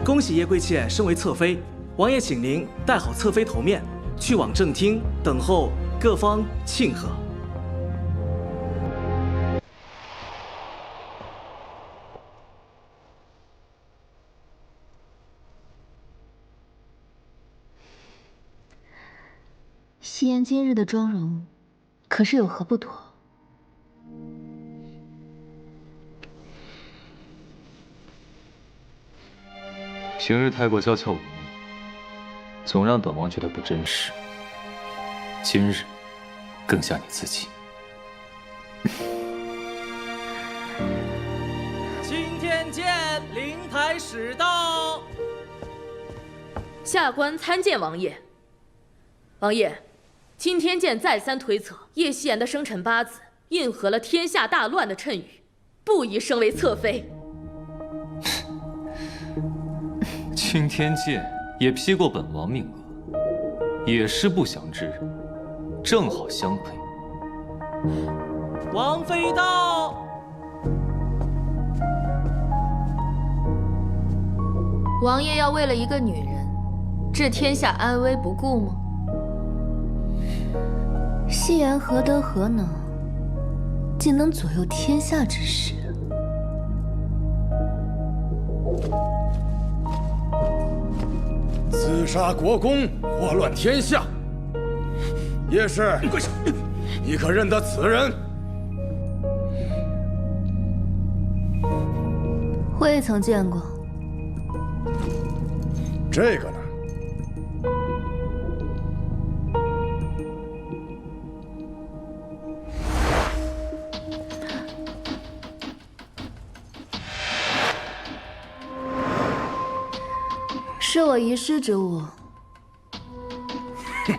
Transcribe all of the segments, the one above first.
恭喜叶贵妾升为侧妃，王爷请您戴好侧妃头面，去往正厅等候各方庆贺。夕颜今日的妆容，可是有何不妥？平日太过娇俏妩媚，总让本王觉得不真实。今日更像你自己。青天剑灵台始到，下官参见王爷。王爷，青天剑再三推测叶夕颜的生辰八字印合了天下大乱的谶语，不宜升为侧妃。青天剑也批过本王命额，也是不祥之人，正好相配。王妃到。王爷要为了一个女人，置天下安危不顾吗？夕颜何德何能，竟能左右天下之事？自杀国公，祸乱天下。叶氏，跪下！你可认得此人？未曾见过。这个呢？是我遗失之物。哼，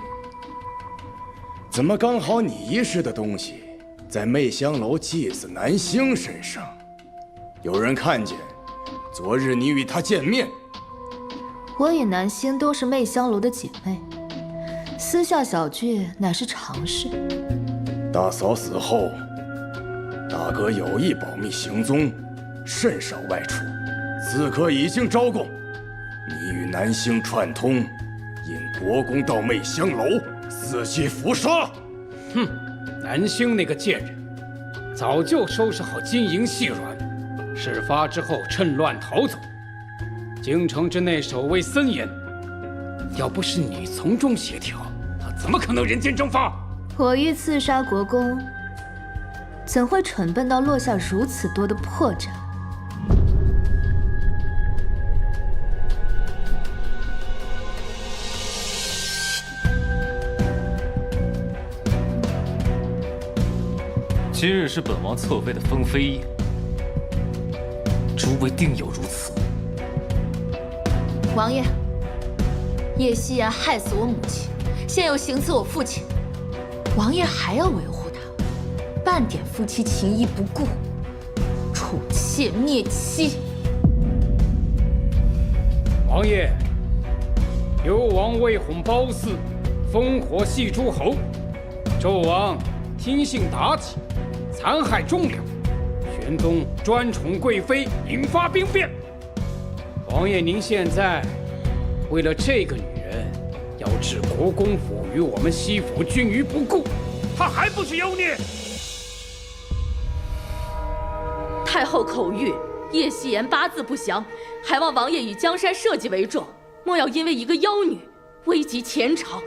怎么刚好你遗失的东西在媚香楼继子南星身上？有人看见昨日你与他见面。我与南星都是媚香楼的姐妹，私下小聚乃是常事。大嫂死后，大哥有意保密行踪，甚少外出。此刻已经招供，你与南星串通，引国公到媚香楼，伺机伏杀。哼，南星那个贱人，早就收拾好金银细软，事发之后趁乱逃走。京城之内守卫森严，要不是你从中协调，他怎么可能人间蒸发？我欲刺杀国公，怎会蠢笨到落下如此多的破绽？今日是本王侧妃的封妃宴，诸位定有如此。王爷，叶夕颜害死我母亲，现又行刺我父亲，王爷还要维护她，半点夫妻情谊不顾，宠妾灭妻。王爷，幽王为哄褒姒，烽火戏诸侯，纣王听信妲己，残害忠良，玄宗专宠贵妃，引发兵变。王爷，您现在为了这个女人，要置国公府与我们西府均于不顾，他还不是妖孽？太后口谕，叶夕颜八字不详，还望王爷以江山社稷为重，莫要因为一个妖女危及前朝。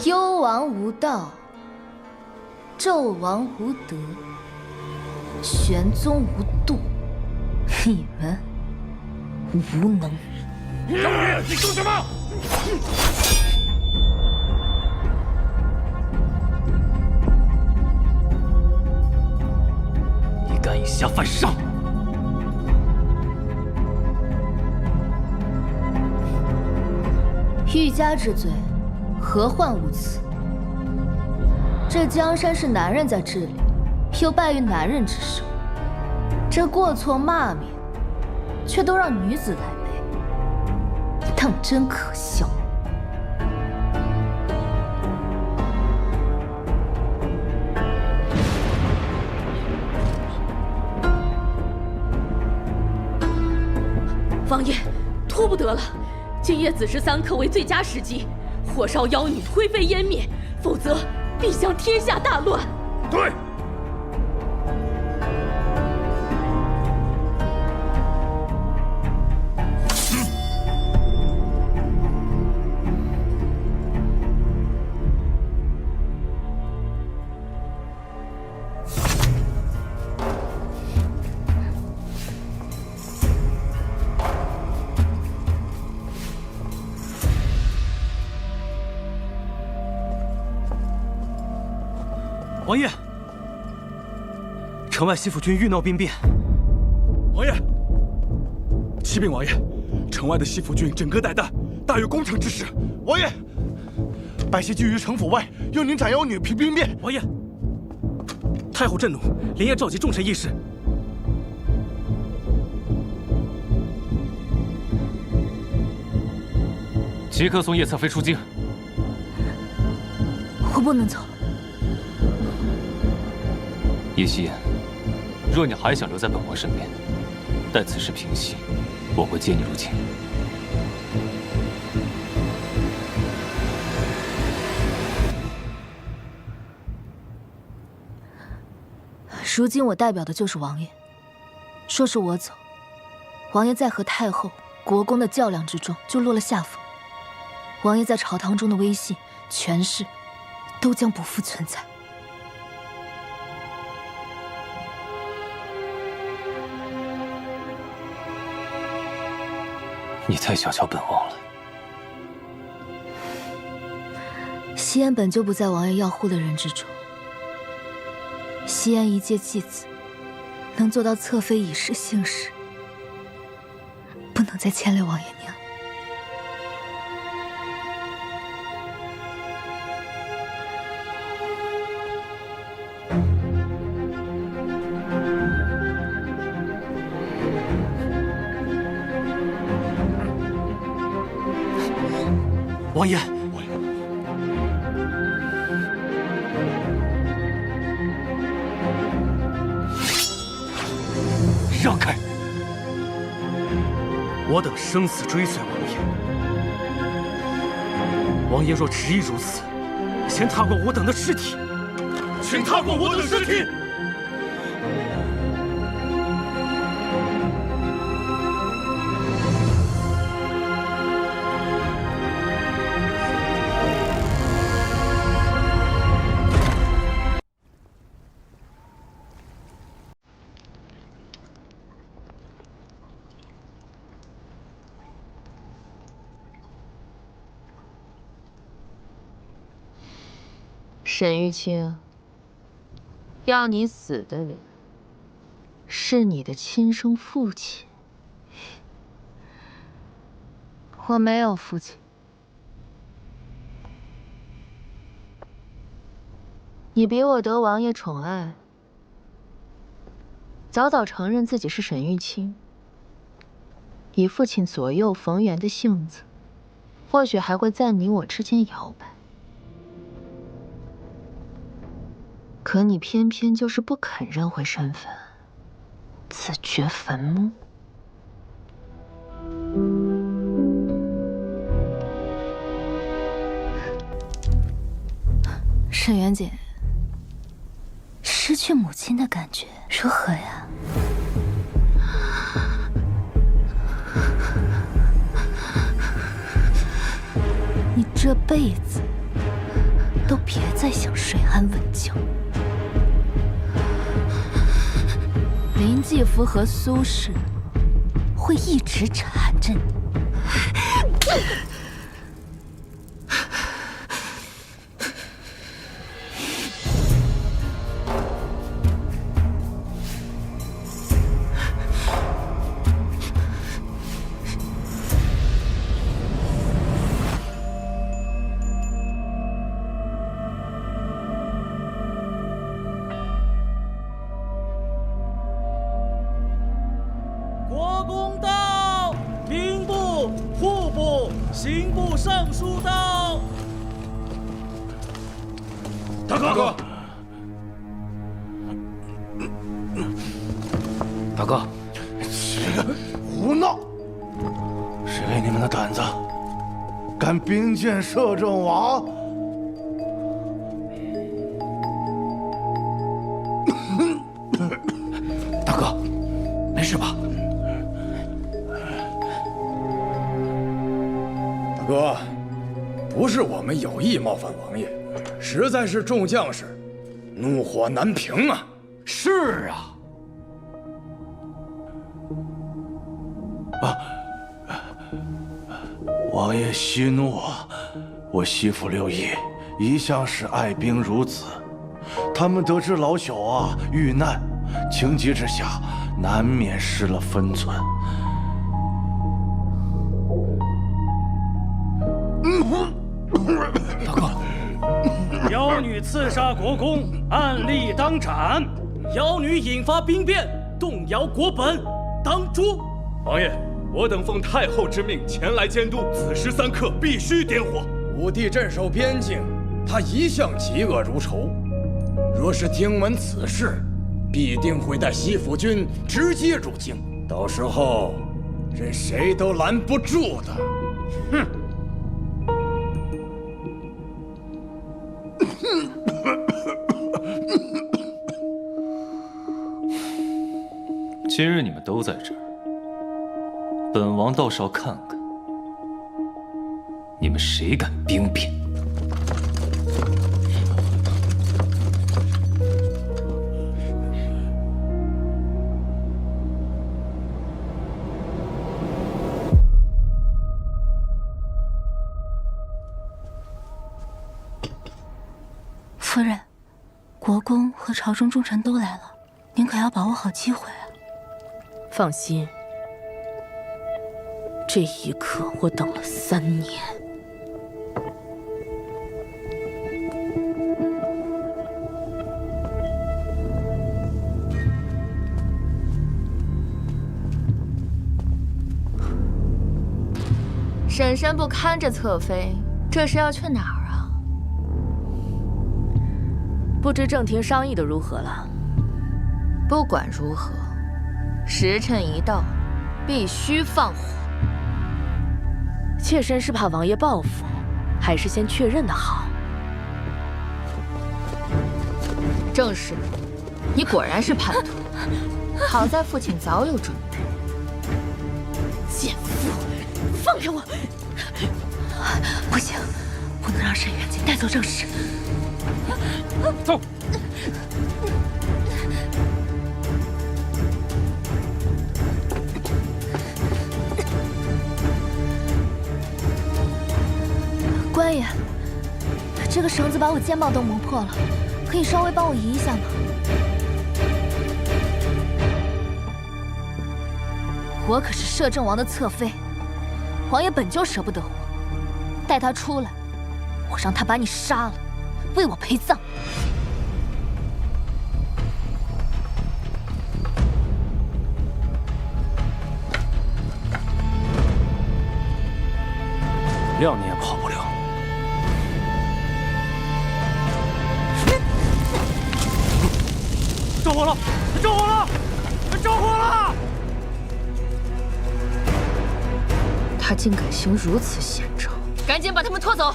幽王无道，纣王无德，玄宗无度，你们无能。妖孽，你说什么？你敢以下犯上！欲加之罪，何患无辞？这江山是男人在治理，又败于男人之手，这过错骂名，却都让女子来背。当真可笑。王爷，拖不得了，今夜子时3刻为最佳时机，火烧妖女，灰飞烟灭，否则必将天下大乱。对。王爷，城外西府军愈闹兵变。王爷，启禀王爷，城外的西府军整个带弹，大有攻城之势。王爷，百姓聚于城府外，用您斩妖女平兵变。王爷，太后震怒，连夜召集众臣议事。即刻送叶侧妃出京。我不能走。叶夕颜，若你还想留在本王身边，待此事平息，我会接你入京。如今我代表的就是王爷，说是我走，王爷在和太后、国公的较量之中就落了下风，王爷在朝堂中的威信、权势，都将不复存在。你太小瞧本王了。夕颜本就不在王爷要护的人之中。夕颜一介继子，能做到侧妃以事幸事，不能再牵累王爷娘。王爷，让开！我等生死追随王爷。王爷若执意如此，先踏过我等的尸体，请踏过我等尸体。沈玉清，要你死的人是你的亲生父亲。我没有父亲。你比我得王爷宠爱，早早承认自己是沈玉清，以父亲左右逢源的性子，或许还会在你我之间摇摆。可你偏偏就是不肯认回身份，自掘坟墓。沈媛姐，失去母亲的感觉如何呀？你这辈子都别再想睡安稳觉。林继福和苏氏会一直缠着你。国公到，兵部、户部刑部尚书到。大哥，大哥，胡闹！谁给你们的胆子，敢兵谏摄政王？大哥，没事吧？大哥，不是我们有意冒犯王爷，实在是众将士怒火难平啊！是啊。王爷息怒，我媳妇刘毅一向是爱兵如子，他们得知老小遇难，情急之下难免失了分寸。大哥，妖女刺杀国公，按例当斩；妖女引发兵变，动摇国本，当诛。王爷，我等奉太后之命前来监督，此时3刻必须点火。武帝镇守边境，他一向嫉恶如仇，若是听闻此事，必定会带西府军直接入京，到时候任谁都拦不住的。哼！今日你们都在这儿，本王倒是要看看，你们谁敢兵变。夫人，国公和朝中重臣都来了，您可要把握好机会啊！放心，这一刻我等了3年。婶婶不看着侧妃，这是要去哪儿啊？不知正廷商议的如何了？不管如何，时辰一到，必须放火。妾身是怕王爷报复，还是先确认的好。正是，你果然是叛徒。好在父亲早有准备。贱妇，放开我！不行，不能让沈远景带走正室。走。官爷，这个绳子把我肩膀都磨破了，可以稍微帮我移一下吗？我可是摄政王的侧妃，王爷本就舍不得我，带他出来，我让他把你杀了，为我陪葬。料你也跑不了。着火了！着火了！着火了！他竟敢行如此险招，赶紧把他们拖走！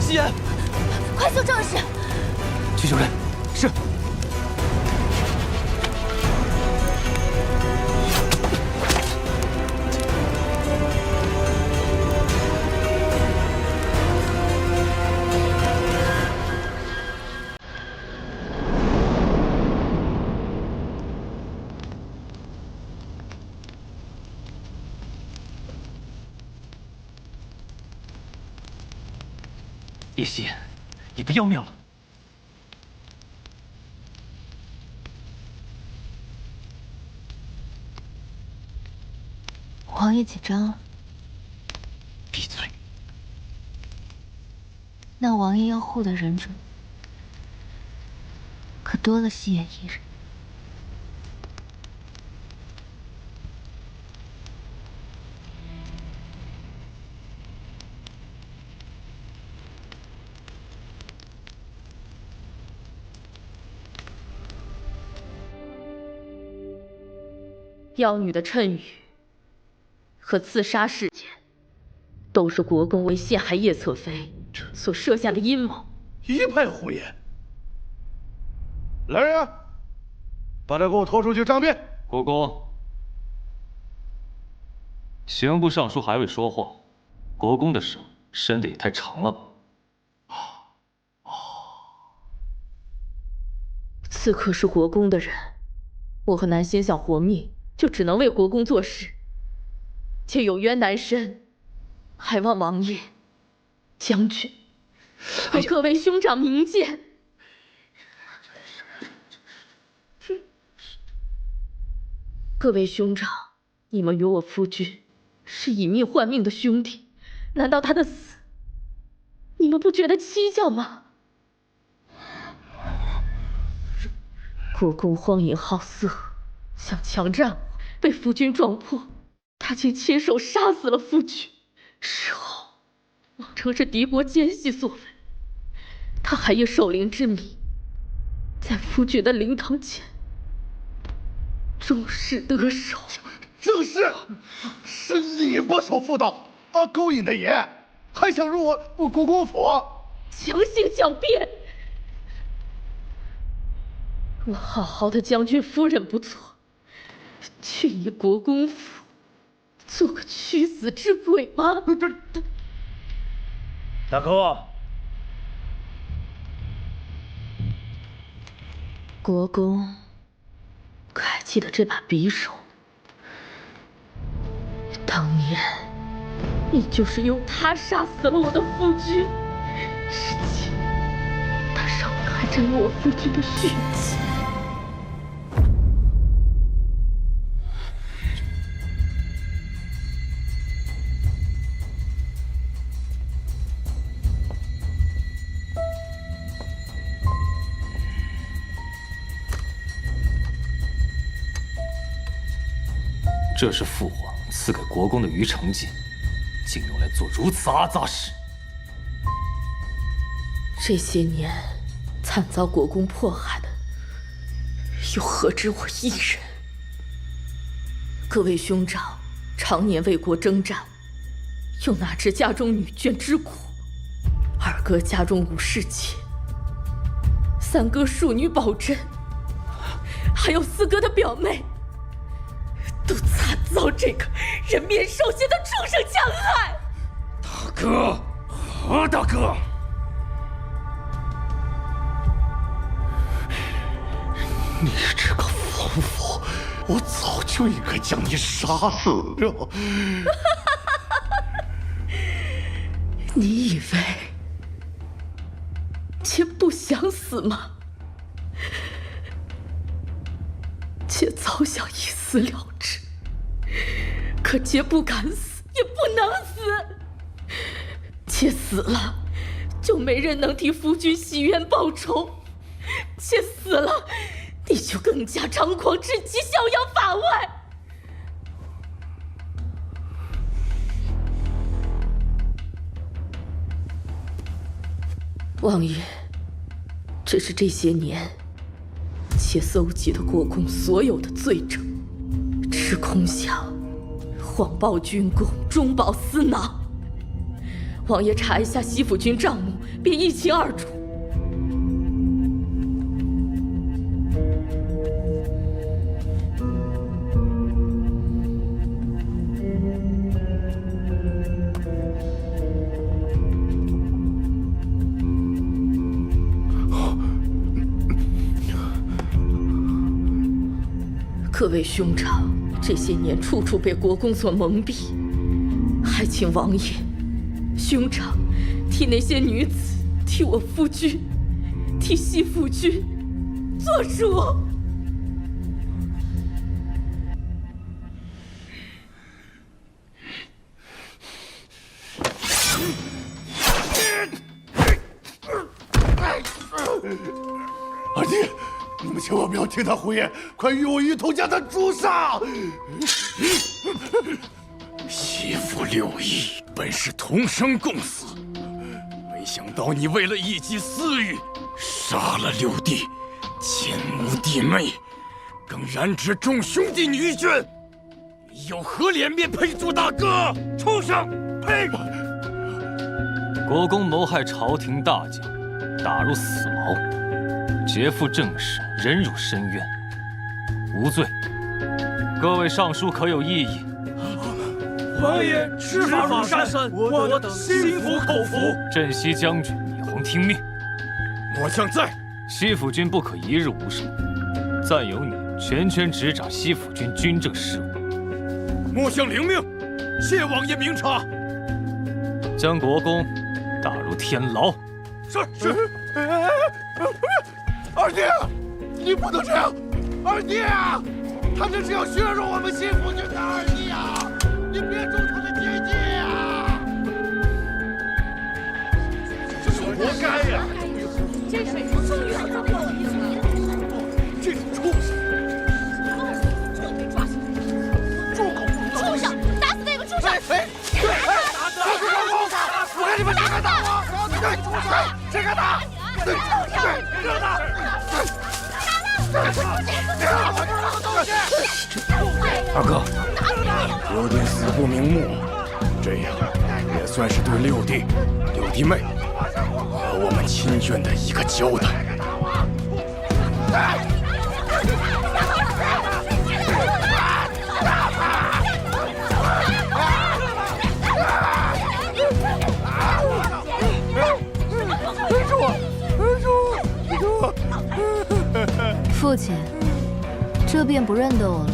西言，快速正视！曲主任，是。叶夕，你不要命了？王爷紧张了。闭嘴！那王爷要护的人中，可多了西颜一人。妖女的谶语和刺杀事件，都是国公为陷害叶侧妃所设下的阴谋。一派胡言！来人啊，把他给我拖出去杖辩！国公，刑部尚书还未说话，国公的手伸得也太长了吧？刺客是国公的人，我和南仙想活命，就只能为国公做事，且有冤难伸，还望王爷、将军和各位兄长明鉴。各位兄长，你们与我夫君是以命换命的兄弟，难道他的死，你们不觉得蹊跷吗？国公荒淫好色，想强占我，被夫君撞破，他竟亲手杀死了夫君，事后妄称是狄伯奸细所为。他还以守灵之名，在夫君的灵堂前重视得手。正是你不守妇道，勾引的爷，还想入我国公府，强行狡辩。我好好的将军夫人不错，却以国公府做个屈死之鬼吗？大哥，国公可还记得这把匕首？当年你就是用它杀死了我的夫君，至今它上面还沾有我夫君的血迹。这是父皇赐给国公的鱼肠剑，竟用来做如此阿杂事。这些年惨遭国公迫害的，又何止我一人？各位兄长常年为国征战，又哪知家中女眷之苦？二哥家中无侍妾，三哥庶女宝珍，还有四哥的表妹，都惨遭这个人面兽心的畜生强害！大哥，大哥，你这个疯妇，我早就应该将你杀死了。你以为妾不想死吗？妾早想一死了之，可妾不敢死，也不能死。妾死了，就没人能替夫君洗冤报仇；妾死了，你就更加猖狂至极，逍遥法外。王爷，这是这些年妾搜集的国公所有的罪证，只空想谎报军功，中饱私囊。王爷查一下西府军账目，便一清二楚。各位兄长，这些年处处被国公所蒙蔽，还请王爷、兄长替那些女子、替我夫君、替西府君做主。二弟，你们千万不要听他胡言，快与我一同将他诛杀！媳妇六义本是同生共死，没想到你为了一己私欲，杀了六弟，奸污弟妹，更染指众兄弟女眷，你有何脸面配做大哥？畜生！呸！国公谋害朝廷大将，打入死牢，劫富正室，人辱深渊，无罪。各位上书可有异议？王爷施法如山，我等心服口服。镇西将军李弘听命，末将在。西府军不可一日无声，暂由你全权执掌西府军军政事务。末将领命，谢王爷明察。将国公打入天牢。是。二弟，你不能这样！二弟啊，他这是要削弱我们西府军的二弟啊！你别中他的奸计啊！这是活该呀！这水终于要遭报应了！这种畜生！就被抓起来！畜生！打死那个畜生！我看你们谁敢打我！谁敢打？热打！大哥，六弟死不瞑目，这样也算是对六弟、六弟妹和我们亲眷的一个交代。父亲，这便不认得我了。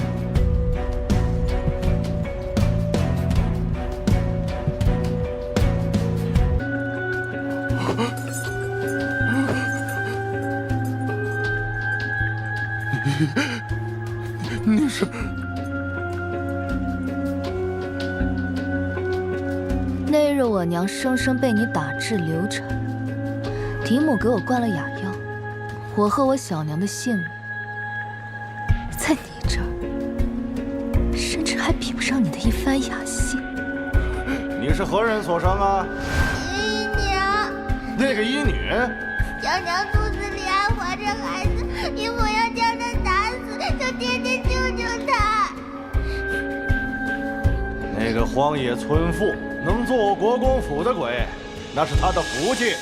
你是？那日我娘生生被你打至流产，嫡母给我灌了哑药，我和我小娘的性命，在你这儿，甚至还比不上你的一番雅兴。你是何人所生啊？姨娘。那个医女？娘娘肚子里还怀着孩子，姨母要将她打死，求爹爹救救她。那个荒野村妇能做我国公府的鬼，那是她的福气。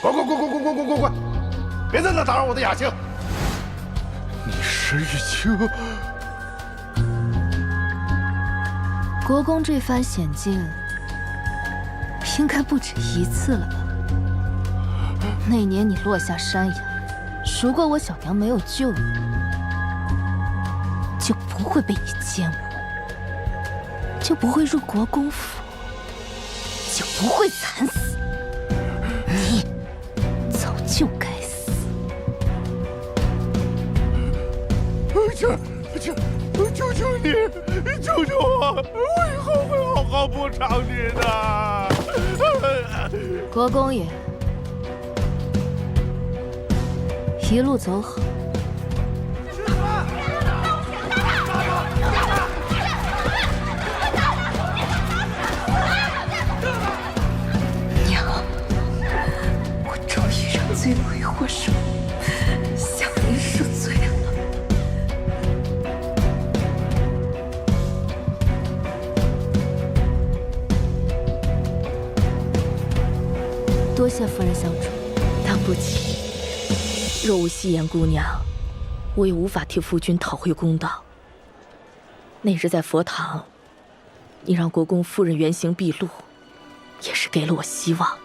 滚！别在那打扰我的雅兴！你是已经……国公这番险境，应该不止一次了吧？那年你落下山崖，如果我小娘没有救你，就不会被你奸污，就不会入国公府，就不会惨死。你早就该死。求求你，救救我！我以后会好好补偿你的。国公爷，一路走好。娘，我终于让罪魁祸首向您赎罪了。多谢夫人相助，当不起。若无夕颜姑娘，我也无法替夫君讨回公道。那日在佛堂，你让国公夫人原形毕露，也是给了我希望。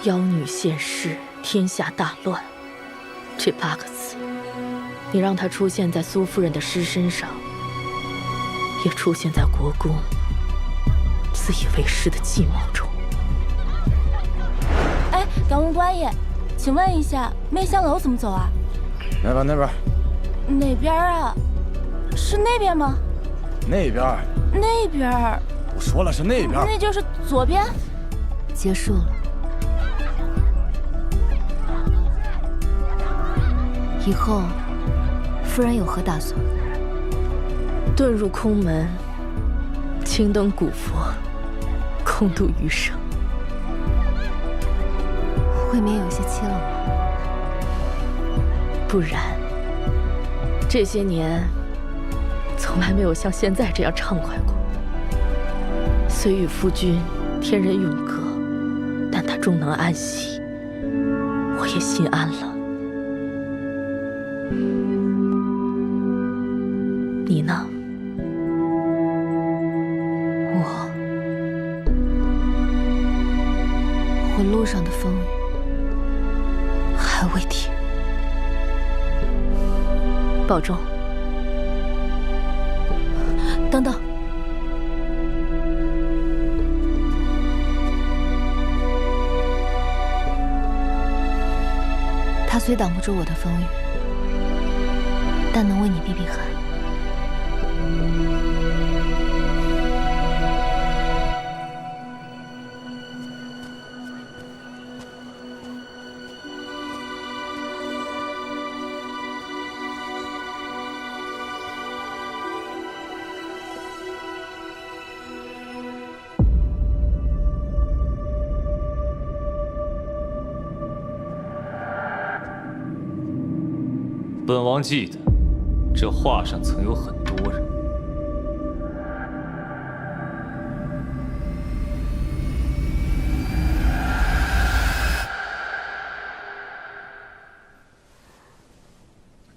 妖女现世，天下大乱，这8个字，你让它出现在苏夫人的尸身上，也出现在国公自以为是的计谋中。哎，敢问官爷，请问一下，媚香楼怎么走啊？那边。哪边啊？是那边吗？那边。那边。我说了是那边。那就是左边。结束了。以后，夫人有何打算？遁入空门，青灯古佛，空度余生。未免有些凄冷吧？不然，这些年从来没有像现在这样畅快过。虽与夫君天人永隔，但他终能安息，我也心安了。你呢？我路上的风雨还未停。保重。等等，他虽挡不住我的风雨，但能为你避避寒。本王记得，这画上曾有很多人。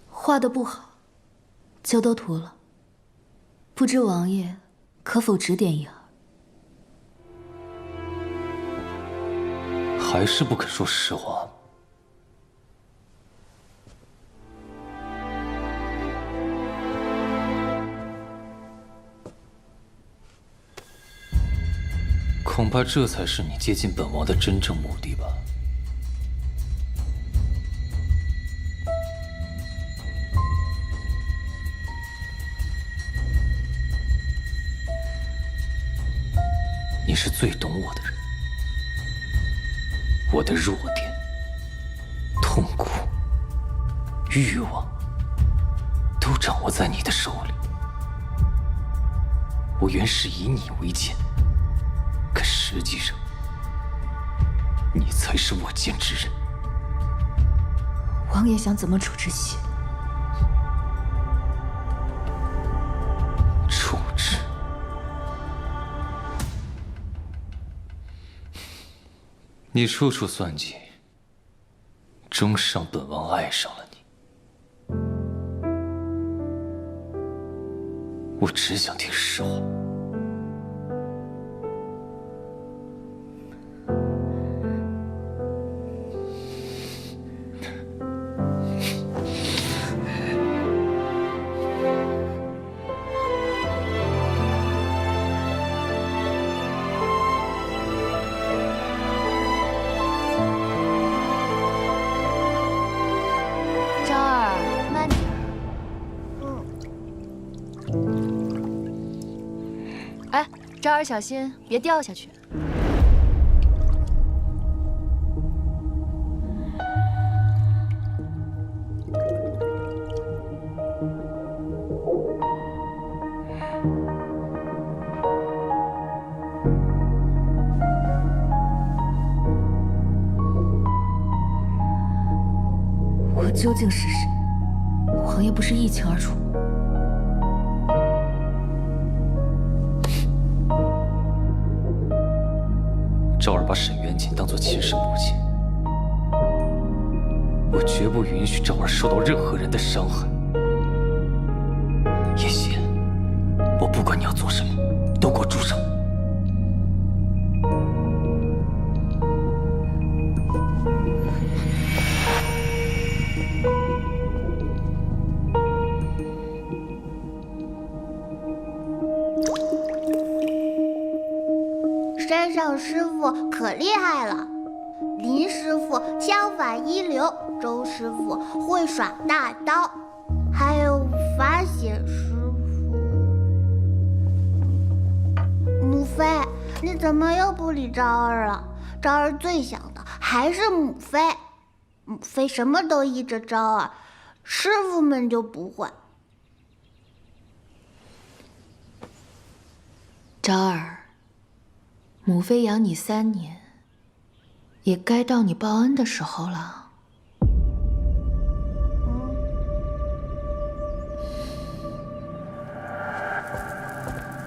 画得不好，就都涂了。不知王爷可否指点一二？还是不肯说实话。恐怕这才是你接近本王的真正目的吧。你是最懂我的人，我的弱点、痛苦、欲望，都掌握在你的手里。我原是以你为鉴。可实际上，你才是我见之人。王爷想怎么处置戏？处置？你处处算计，终是让本王爱上了你。我只想听实话。昭儿，小心别掉下去。我究竟是谁？王爷不是一清二楚吗？昭儿把沈渊锦当作亲生母亲，我绝不允许昭儿受到任何人的伤害。叶夕，我不管你要做什么，都给我住手！山上师傅可厉害了，林师傅枪法一流，周师傅会耍大刀，还有法显师你怎么又不理昭儿了？昭儿最想的还是母妃，母妃什么都依着昭儿，师傅们就不会。昭儿，母妃养你3年，也该到你报恩的时候了。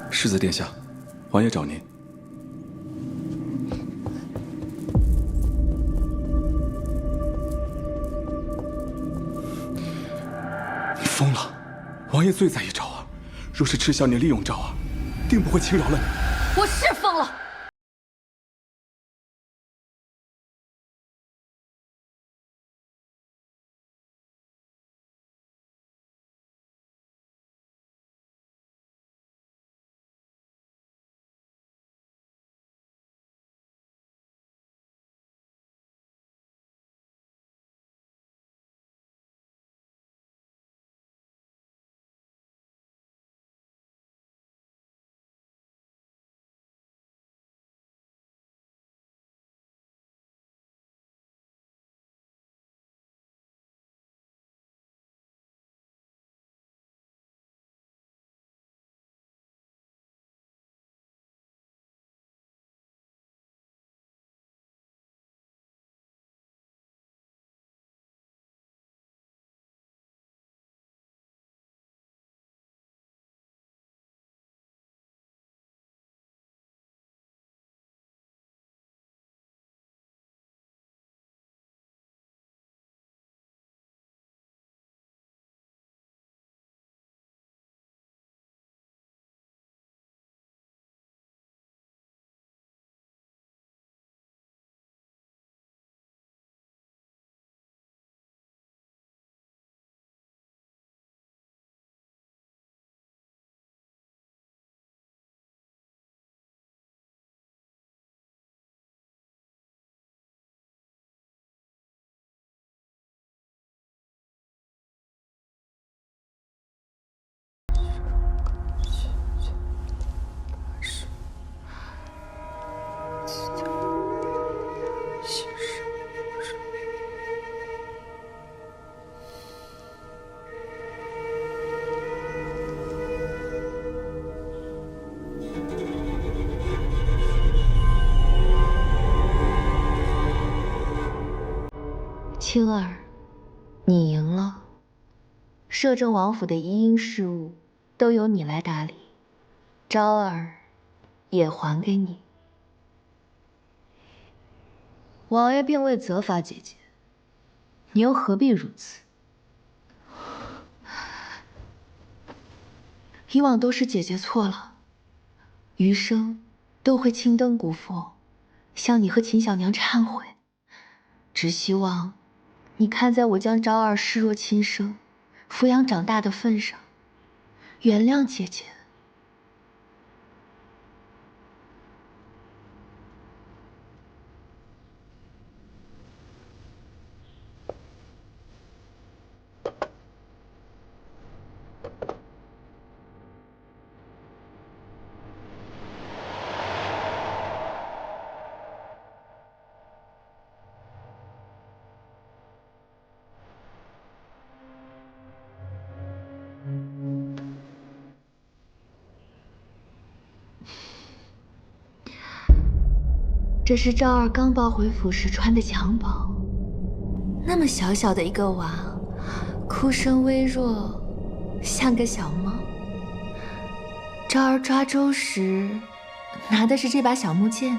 世子殿下，王爷找您。你疯了！王爷最在意昭儿，若是赤小你利用昭儿，定不会轻饶了你。我是疯了。青儿，你赢了。摄政王府的一应事务都由你来打理，昭儿也还给你。王爷并未责罚姐姐，你又何必如此？以往都是姐姐错了，余生都会青灯古佛，向你和秦小娘忏悔。只希望你看在我将昭儿视若亲生，抚养长大的份上，原谅姐姐。这是昭儿刚抱回府时穿的襁褓，那么小小的一个娃，哭声微弱，像个小猫。昭儿抓周时拿的是这把小木剑。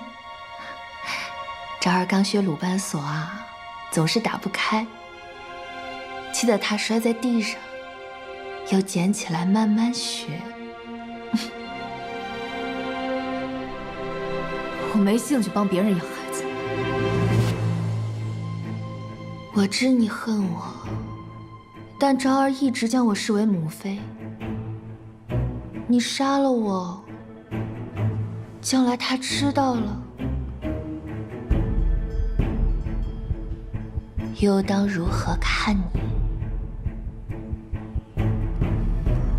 昭儿刚学鲁班锁啊，总是打不开，气得她摔在地上，又捡起来慢慢学。我没兴趣帮别人养孩子。我知你恨我，但昭儿一直将我视为母妃。你杀了我，将来她知道了，又当如何看你？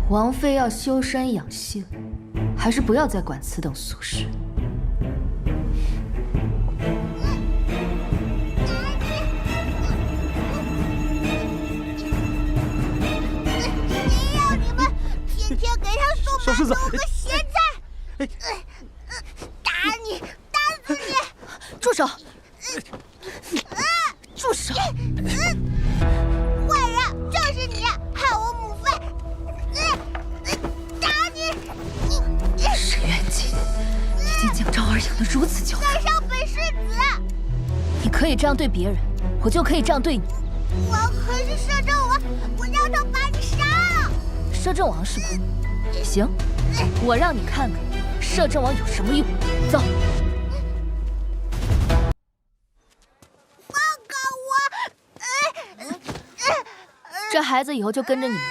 王妃要修身养性，还是不要再管此等俗事。小狮子，我现在打你，打死你！住手！住手！坏人就是你，害我母妃！打你！沈渊景已经将昭儿养得如此久了，带上本世子！你可以这样对别人，我就可以这样对你。我可是摄政王，我让他把你杀了！摄政王是吧？行，我让你看看摄政王有什么用。走。放开我！这孩子以后就跟着你们。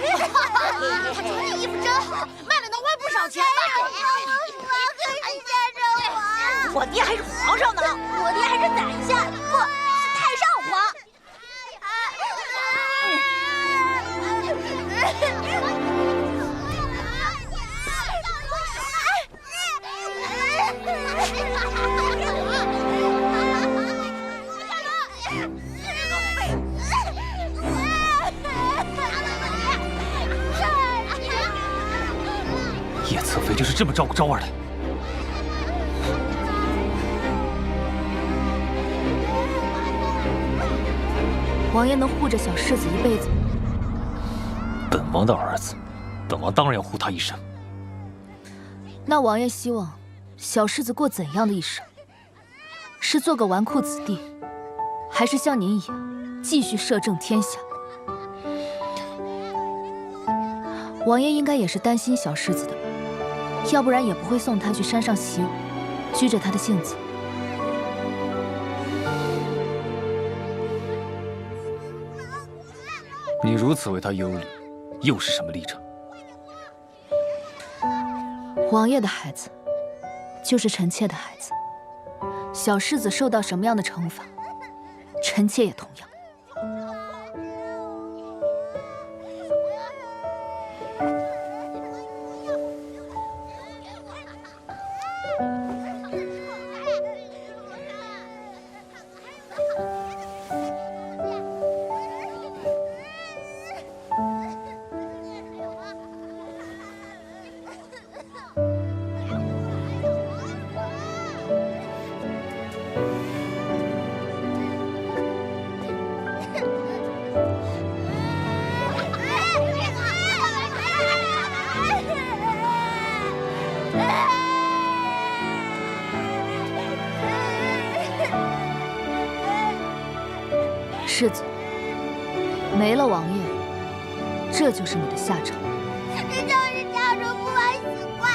他穿的衣服真好，卖了能换不少钱吧？我可是摄政王，我爹还是皇上呢，我爹还是宰相，不是太上皇。叶侧妃就是这么照顾昭儿的。王爷能护着小世子一辈子吗？本王的儿子，本王当然要护他一生。那王爷希望小世子过怎样的一生？是做个纨绔子弟，还是像您一样继续摄政天下？王爷应该也是担心小世子的吧，要不然也不会送他去山上习武，拘着他的性子。你如此为他忧虑，又是什么立场？王爷的孩子，就是臣妾的孩子。小世子受到什么样的惩罚，臣妾也同样。世子，没了王爷，这就是你的下场。这就是家中不玩死怪，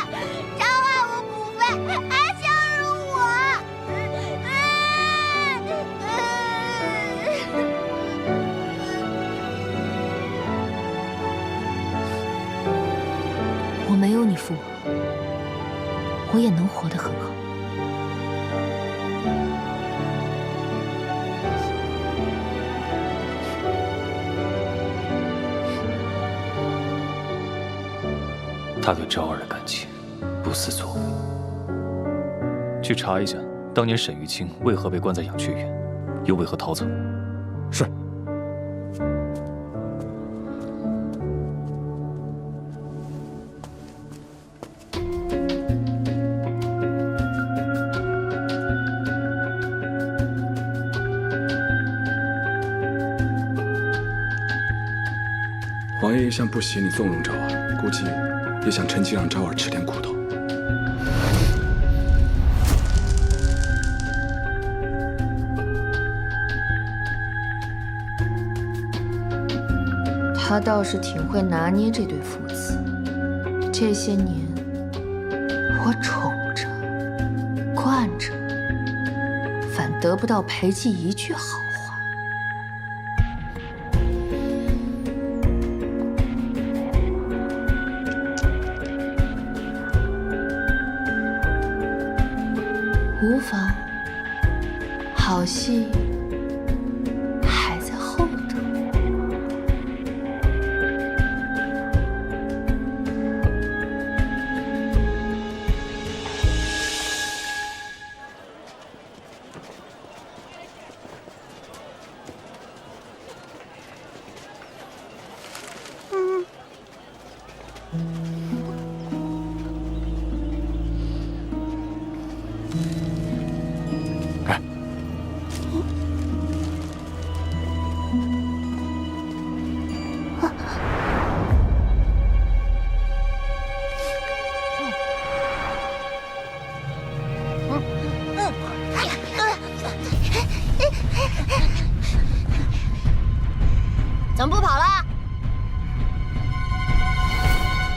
伤害我母妃，还羞辱我。我没有你父王，我也能活得很好。他对昭儿的感情不思作为。去查一下，当年沈玉清为何被关在养雀园，又为何逃走。是。王爷一向不喜你纵容昭儿，估计也想趁机让昭儿吃点苦头。他倒是挺会拿捏这对父子。这些年，我宠着、惯着，反得不到裴寂一句好话。无妨，好戏还在后头。怎么不跑了？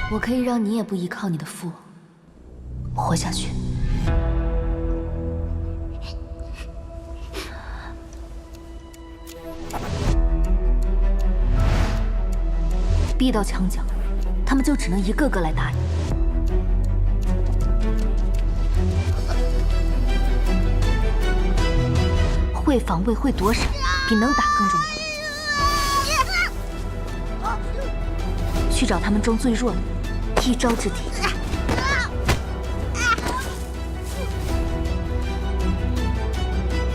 我可以让你也不依靠你的父活下去。逼到墙角，他们就只能一个个来打你。会防卫、会躲闪，比能打更重要。去找他们中最弱的，一招制敌。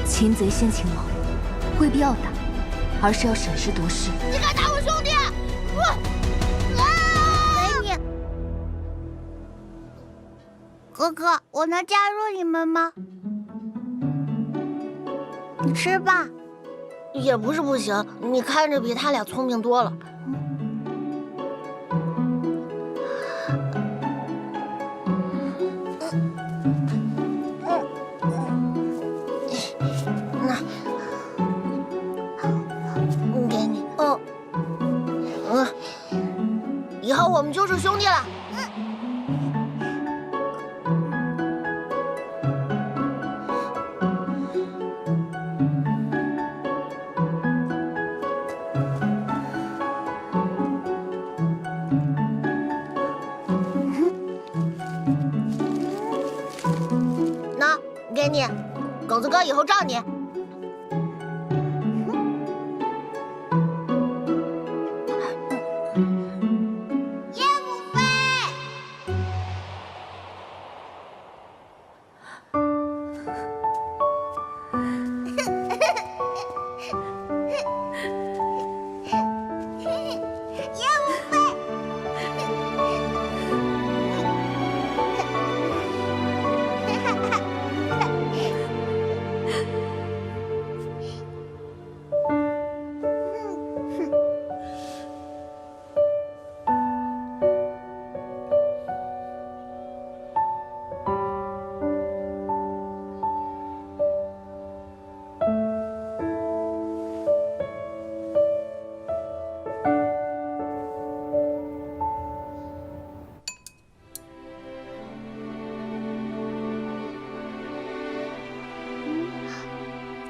擒贼先擒王，未必要打，而是要审时度势。你敢打我兄弟！给你，哥哥，我能加入你们吗？你吃吧。也不是不行，你看着比他俩聪明多了。以后我们就是兄弟了。那给你，狗子哥以后罩你。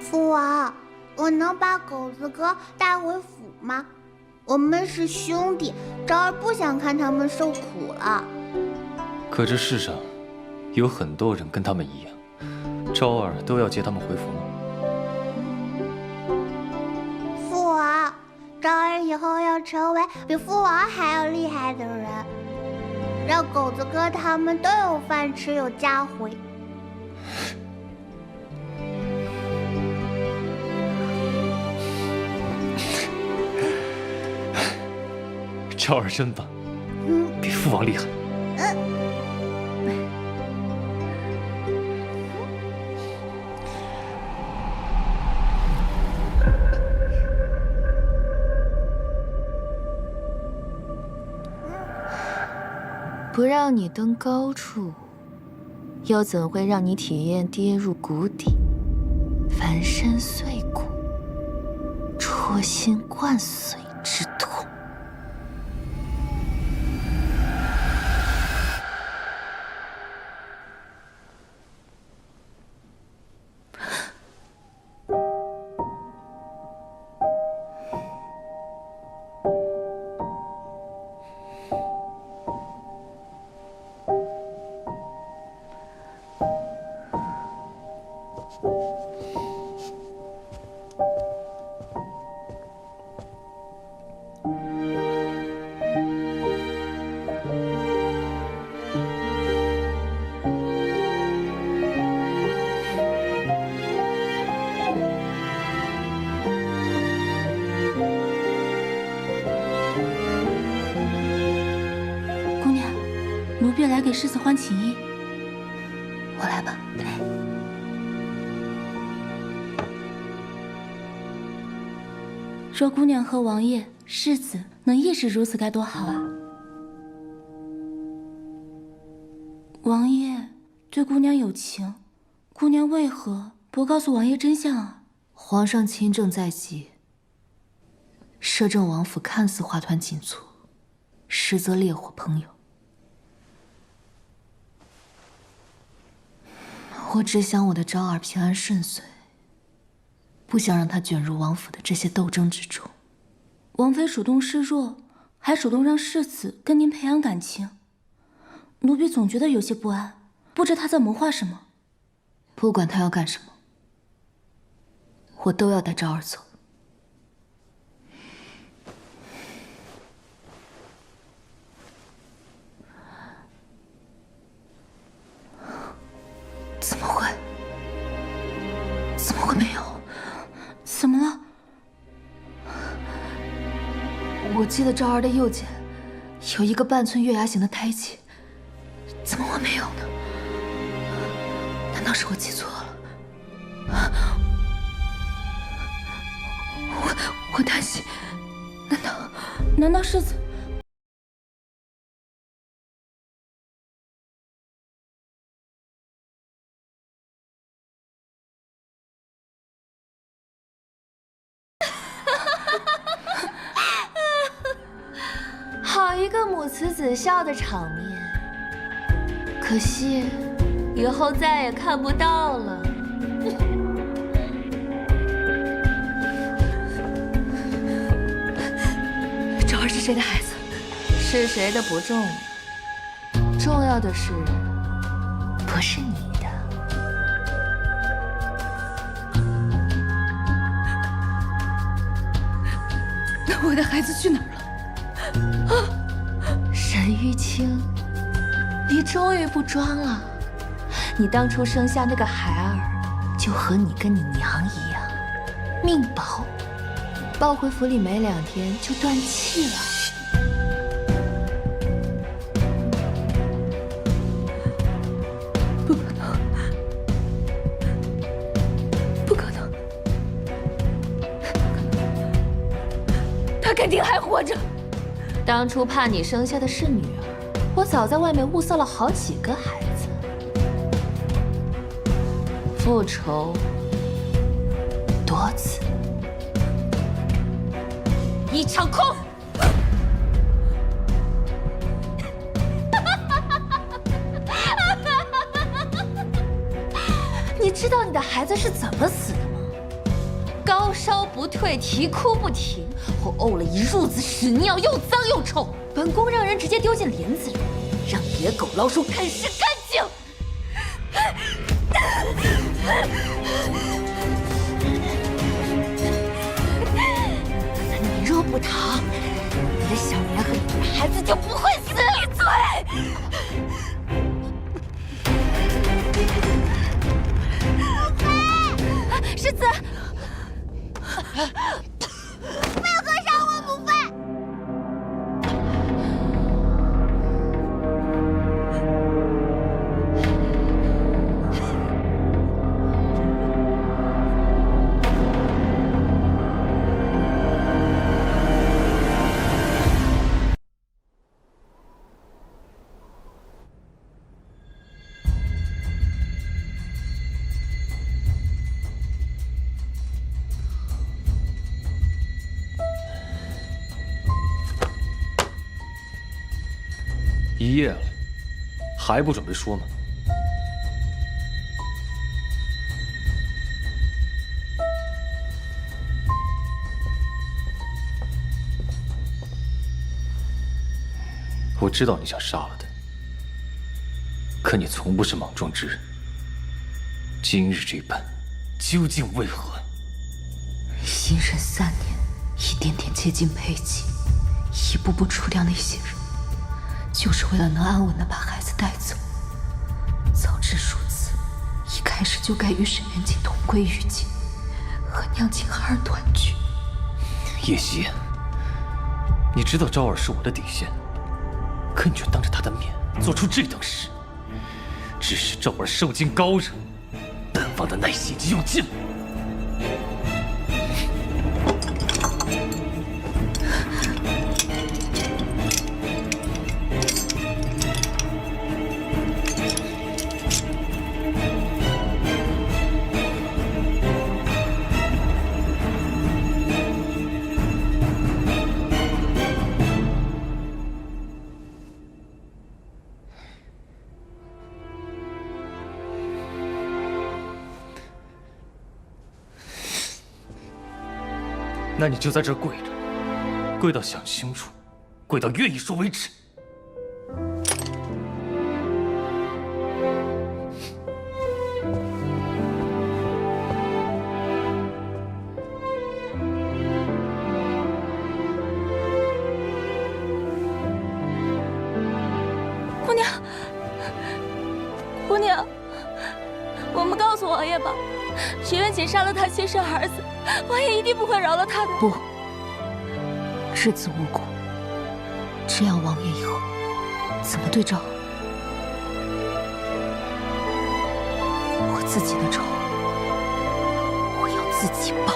父王，我能把狗子哥带回府吗？我们是兄弟，昭儿不想看他们受苦了。可这世上有很多人跟他们一样，昭儿都要接他们回府吗？父王，昭儿以后要成为比父王还要厉害的人，让狗子哥他们都有饭吃，有家回。昭儿真棒，比父王厉害。不让你登高处，又怎会让你体验跌入谷底、翻身碎骨、戳心灌髓之痛？奴婢来给世子换寝衣。我来吧。若姑娘和王爷、世子能一直如此，该多好啊！王爷对姑娘有情，姑娘为何不告诉王爷真相啊？皇上亲政在即，摄政王府看似花团锦簇，实则烈火烹油。我只想我的昭儿平安顺遂，不想让她卷入王府的这些斗争之中。王妃主动示弱，还主动让世子跟您培养感情，奴婢总觉得有些不安，不知她在谋划什么。不管她要干什么，我都要带昭儿走。怎么会？怎么会没有？怎么了？我记得昭儿的右肩有一个半寸月牙形的胎记，怎么会没有呢？难道是我记错了？我担心，难道世子？好一个母慈子孝的场面，可惜以后再也看不到了。昭儿是谁的孩子？是谁的不重要，重要的是不是你的。那我的孩子去哪儿了？沈玉清，你终于不装了。你当初生下那个孩儿，就和你跟你娘一样，命薄，抱回府里没2天就断气了。不可能，不可能，他肯定还活着。当初怕你生下的是女儿，我早在外面物色了好几个孩子。复仇多次，一场空。你知道你的孩子是怎么死的吗？高烧不退，啼哭不停，后呕了一褥子屎尿，又脏又臭。本宫让人直接丢进帘子里，让野狗老鼠啃食干净。你若不逃，你的小莲和你的孩子就不会死。闭嘴！世子。不要割杀我，母妃！1夜了，还不准备说吗？我知道你想杀了他，可你从不是莽撞之人。今日这般，究竟为何？隐忍3年，一点点接近裴寂，一步步除掉那些人，就是为了能安稳地把孩子带走。早知如此，一开始就该与沈元景同归于尽，和娘亲孩儿团聚。叶夕，你知道昭儿是我的底线，可你却当着她的面做出这等事，致使赵儿受尽高热，本王的耐心已经用尽了。那你就在这儿跪着，跪到想清楚，跪到愿意说为止。姑娘，姑娘，我们告诉王爷吧，徐元锦杀了他亲生儿子，王爷一定不会饶了他的。不，稚子无辜，这样王爷以后怎么对赵儿？我自己的仇，我要自己报。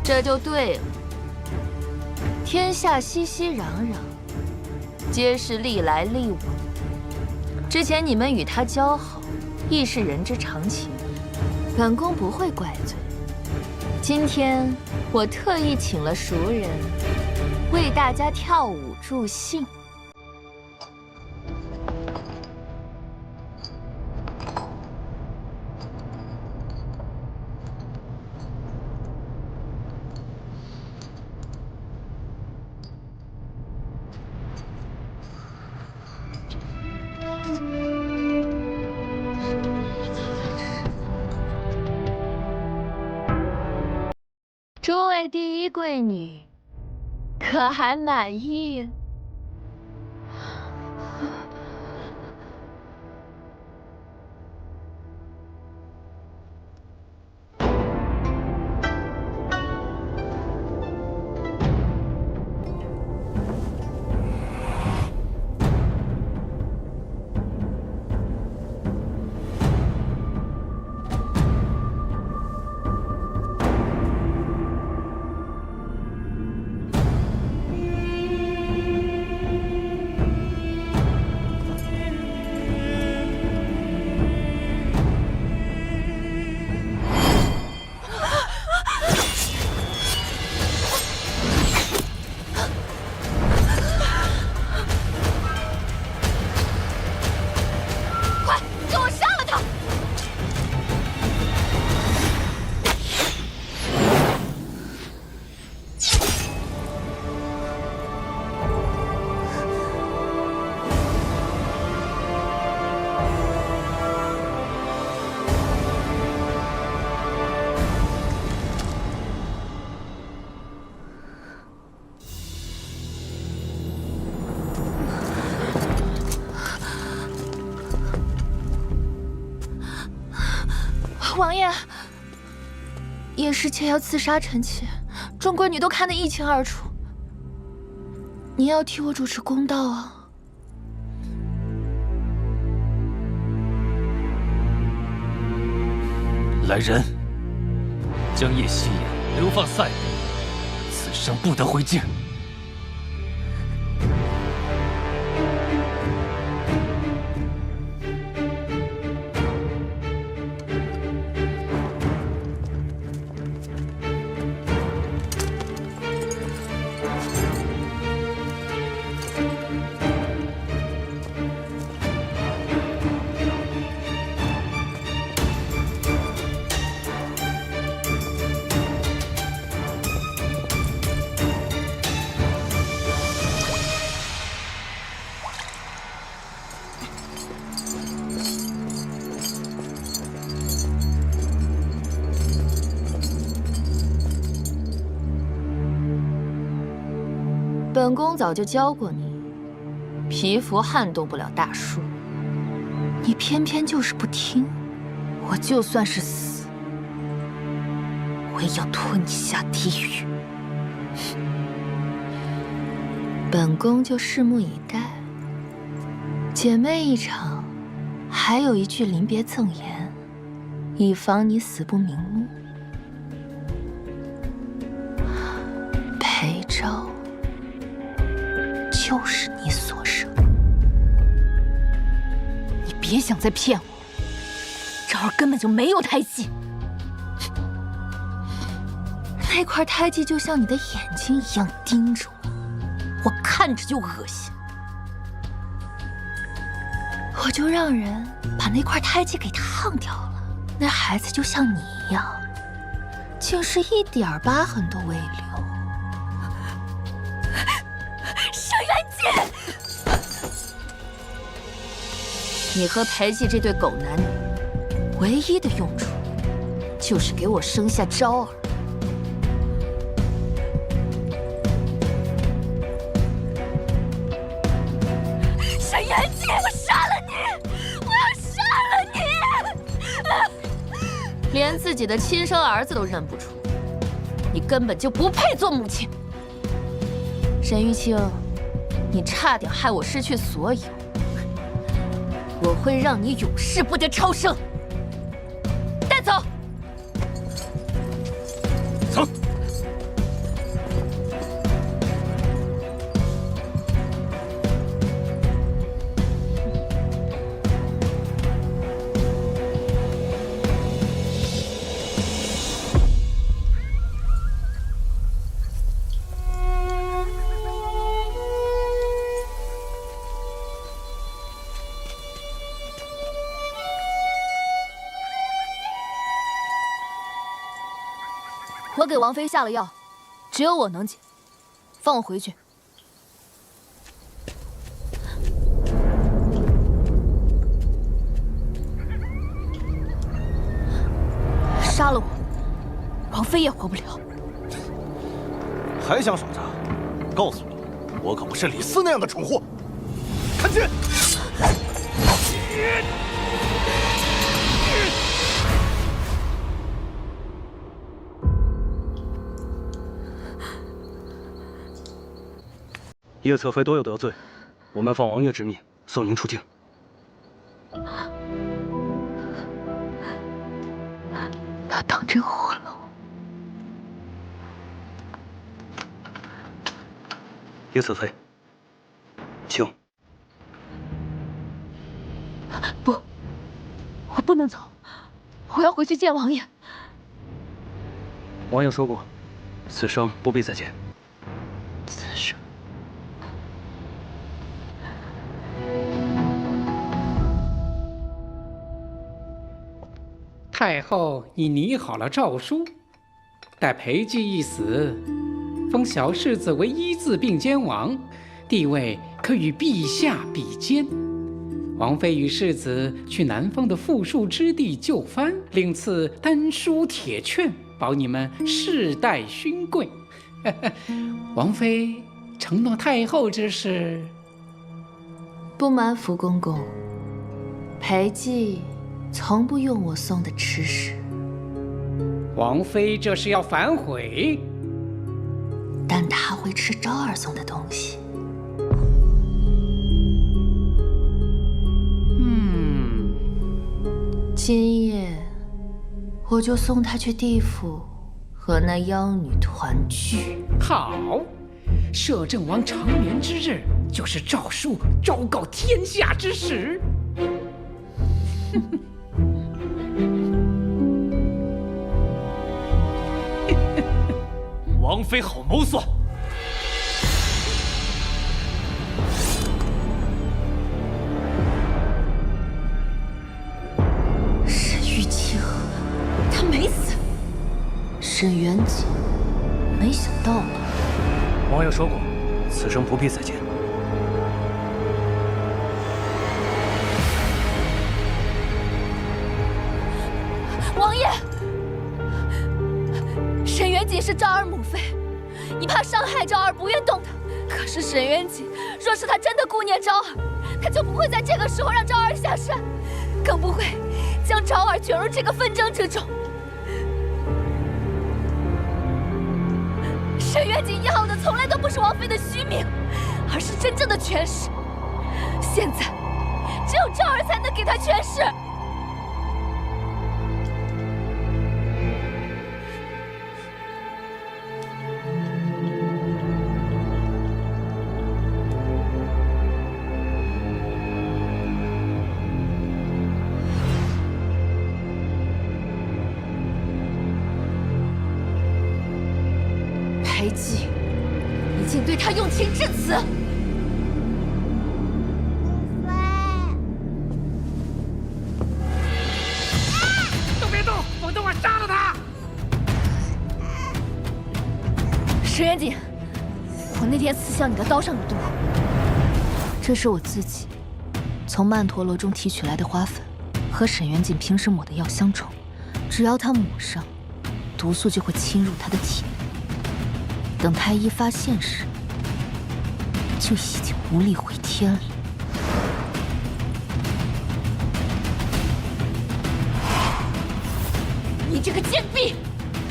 这就对了。天下熙熙攘攘，皆是历来历往。之前你们与他交好，亦是人之常情，本宫不会怪罪。今天我特意请了熟人，为大家跳舞助兴。诸位第一贵女，可还满意？王爷，叶师妾要刺杀臣妾，众贵女都看得一清二楚。您要替我主持公道啊！来人，将叶希言流放塞北，此生不得回京。本宫早就教过你，皮肤撼动不了大树，你偏偏就是不听。我就算是死，我也要拖你下地狱。本宫就拭目以待。姐妹一场，还有一句临别赠言，以防你死不瞑目。裴昭就是你所生，你别想再骗我，昭儿根本就没有胎记。那块胎记就像你的眼睛一样盯着我，我看着就恶心。我就让人把那块胎记给烫掉了，那孩子就像你一样，竟是一点疤痕都未留。沈元姐，你和裴寂这对狗男女，唯一的用处就是给我生下昭儿。沈元姐，我杀了你！我要杀了你！连自己的亲生儿子都认不出，你根本就不配做母亲。沈玉清，你差点害我失去所有，我会让你永世不得超生。带走。走。我给王妃下了药，只有我能解，放我回去。杀了我，王妃也活不了。还想耍诈？告诉你，我可不是李斯那样的蠢货。看剑！叶侧妃多有得罪，我们奉王爷之命送您出境。他当真活了？叶侧妃，请。不，我不能走，我要回去见王爷。王爷说过，此生不必再见。此生。太后已拟好了诏书，待裴寂一死，封小世子为一字并肩王，地位可与陛下比肩。王妃与世子去南方的富庶之地就藩，另赐丹书铁券，保你们世代勋贵。王妃承诺太后之事。不瞒福公公，裴寂从不用我送的吃食。王妃这是要反悔？但她会吃昭儿送的东西。今夜我就送她去地府和那妖女团聚。好，摄政王长眠之日，就是诏书昭告天下之时。王妃好谋算！沈玉清，他没死。沈元景，没想到吧？王爷说过，此生不必再见。王爷，沈元景是昭儿母妃，你怕伤害昭儿，不愿动她，可是沈渊锦，若是他真的顾念昭儿，他就不会在这个时候让昭儿下山，更不会将昭儿卷入这个纷争之中。沈渊锦要的从来都不是王妃的虚名，而是真正的权势。现在，只有昭儿才能给他权势。裴寂已经对他用情至此。都别动，否则我杀了他！沈渊锦，我那天刺向你的刀上有毒，这是我自己从曼陀罗中提取来的花粉，和沈渊锦平时抹的药相冲，只要他抹上，毒素就会侵入他的体内。等太医发现时，就已经无力回天了。你这个贱婢！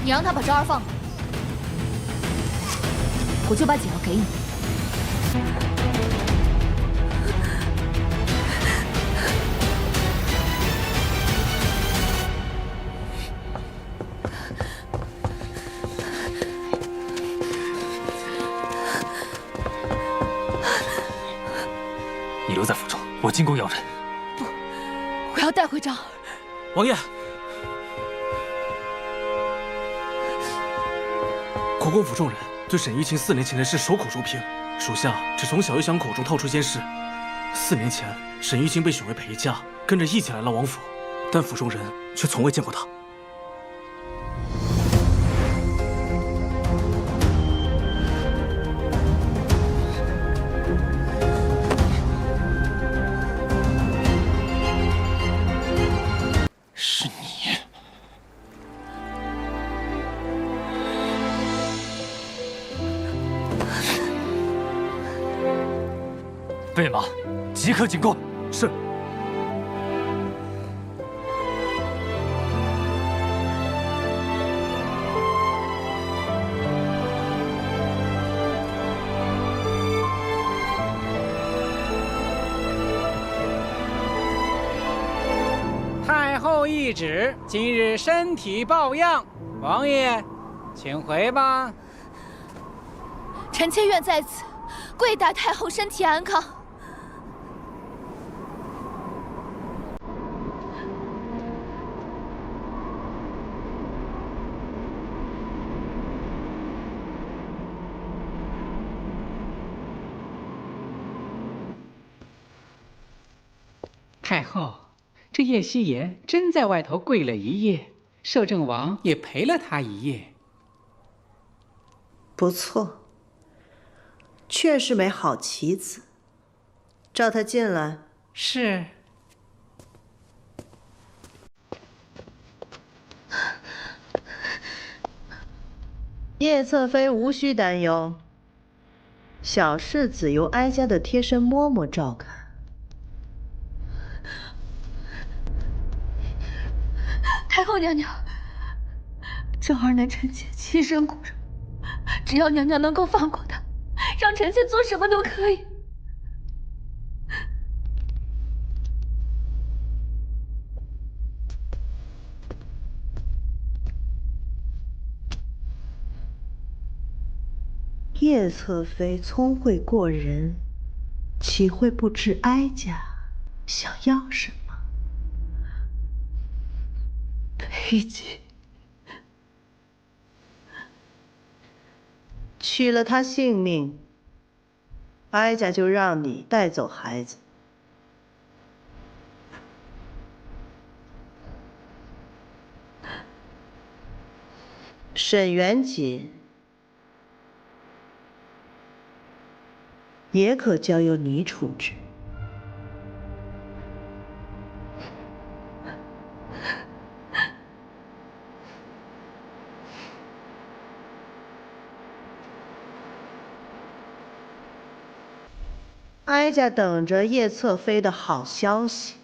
你让他把昭儿放了，我就把解药给你。你留在府中，我进宫要人。不，我要带回昭儿。王爷，国公府众人对沈怡晴4年前的事守口如瓶，属下只从小玉祥口中套出件事。4年前，沈怡晴被选为陪嫁，跟着一起来了王府，但府中人却从未见过她。是你。备马，即刻进宫。是。太后懿旨，今日身体抱恙，王爷，请回吧。臣妾愿在此跪拜太后身体安康。太后，这叶希言真在外头跪了一夜，摄政王也陪了他一夜。不错，确是枚好棋子。召他进来。是。叶侧妃无需担忧，小世子由哀家的贴身嬷嬷照看。太后娘娘，昭儿乃臣妾亲生骨肉，只要娘娘能够放过她，让臣妾做什么都可以。叶侧妃聪慧过人，岂会不知哀家想要什么？裴寂，取了他性命，哀家就让你带走孩子。沈元锦也可交由你处置。哀家等着叶侧妃的好消息。